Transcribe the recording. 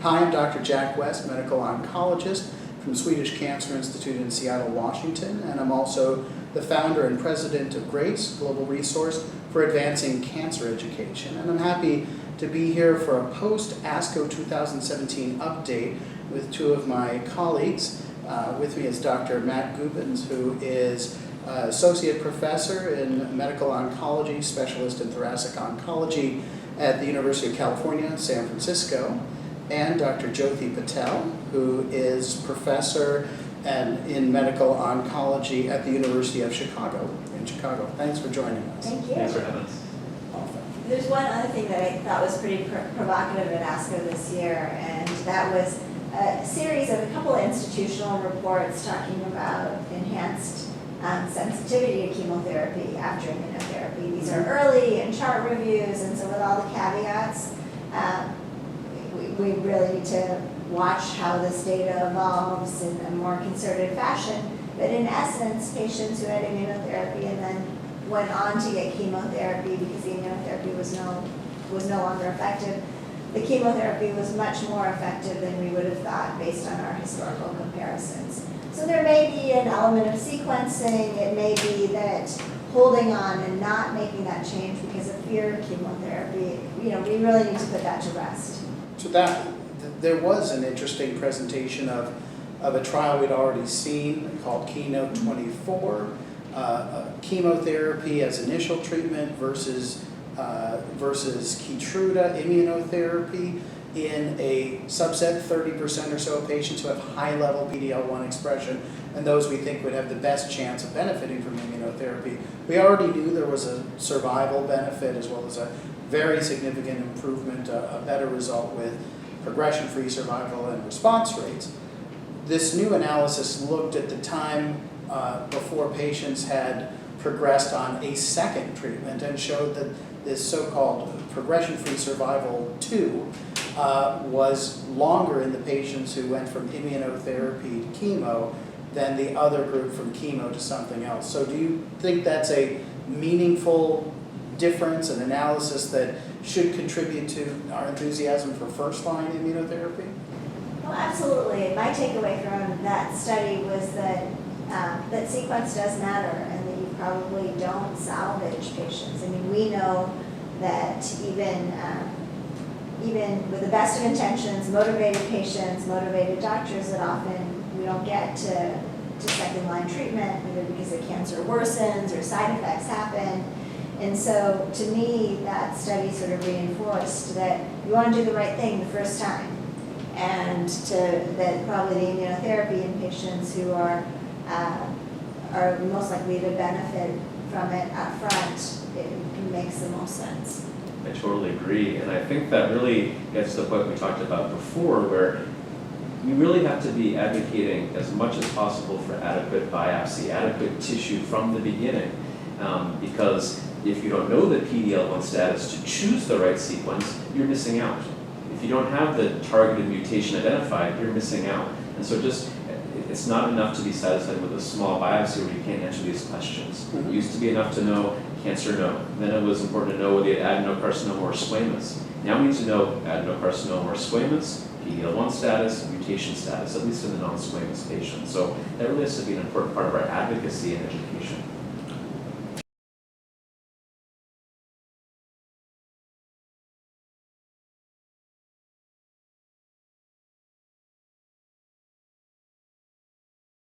Hi, I'm Dr. Jack West, medical oncologist from Swedish Cancer Institute in Seattle, Washington, and I'm also the founder and president of GRACE, Global Resource for Advancing Cancer Education. And I'm happy to be here for a post-ASCO 2017 update with two of my colleagues. With me is Dr. Matt Gubens, who is Associate Professor in Medical Oncology, Specialist in Thoracic Oncology at the University of California, San Francisco, and Dr. Jyoti Patel, who is Professor in Medical Oncology at the University of Chicago in Chicago. Thanks for joining us. Thank you. Thanks for having us. There's one other thing that I thought was pretty provocative at ASCO this year, and that was a series of a couple of institutional reports talking about enhanced sensitivity to chemotherapy after immunotherapy. These are early and chart reviews, and so with all the caveats, we really need to watch how this data evolves in a more concerted fashion. But in essence, patients who had immunotherapy and then went on to get chemotherapy because the immunotherapy was no longer effective, the chemotherapy was much more effective than we would have thought based on our historical comparisons. So there may be an element of sequencing. It may be that holding on and not making that change because of fear of chemotherapy, we really need to put that to rest. So there was an interesting presentation of a trial we'd already seen called KEYNOTE-024, chemotherapy as initial treatment versus Keytruda immunotherapy in a subset, 30% or so of patients who have high-level PD-L1 expression, and those we think would have the best chance of benefiting from immunotherapy. We already knew there was a survival benefit as well as a very significant improvement, a better result with progression-free survival and response rates. This new analysis looked at the time before patients had progressed on a second treatment and showed that this so-called progression-free survival 2 was longer in the patients who went from immunotherapy to chemo than the other group from chemo to something else. So do you think that's a meaningful difference, an analysis that should contribute to our enthusiasm for first-line immunotherapy? Well, absolutely. My takeaway from that study was that that sequence does matter and that you probably don't salvage patients. I mean, we know that even with the best of intentions, motivated patients, motivated doctors, that often we don't get to second-line treatment, either because the cancer worsens or side effects happen. And so, to me, that study sort of reinforced that you want to do the right thing the first time, and that probably the immunotherapy in patients who are most likely to benefit from it up front, it makes the most sense. I totally agree, and I think that really gets to the point we talked about before, where we really have to be advocating as much as possible for adequate biopsy, adequate tissue from the beginning, because if you don't know the PD-L1 status to choose the right sequence, you're missing out. If you don't have the targeted mutation identified, you're missing out. And so it's not enough to be satisfied with a small biopsy where you can't answer these questions. It used to be enough to know cancer, no. Then it was important to know whether you had adenocarcinoma or squamous. Now we need to know adenocarcinoma or squamous, PD-L1 status, mutation status, at least in the non-squamous patients. So that really has to be an important part of our advocacy and education.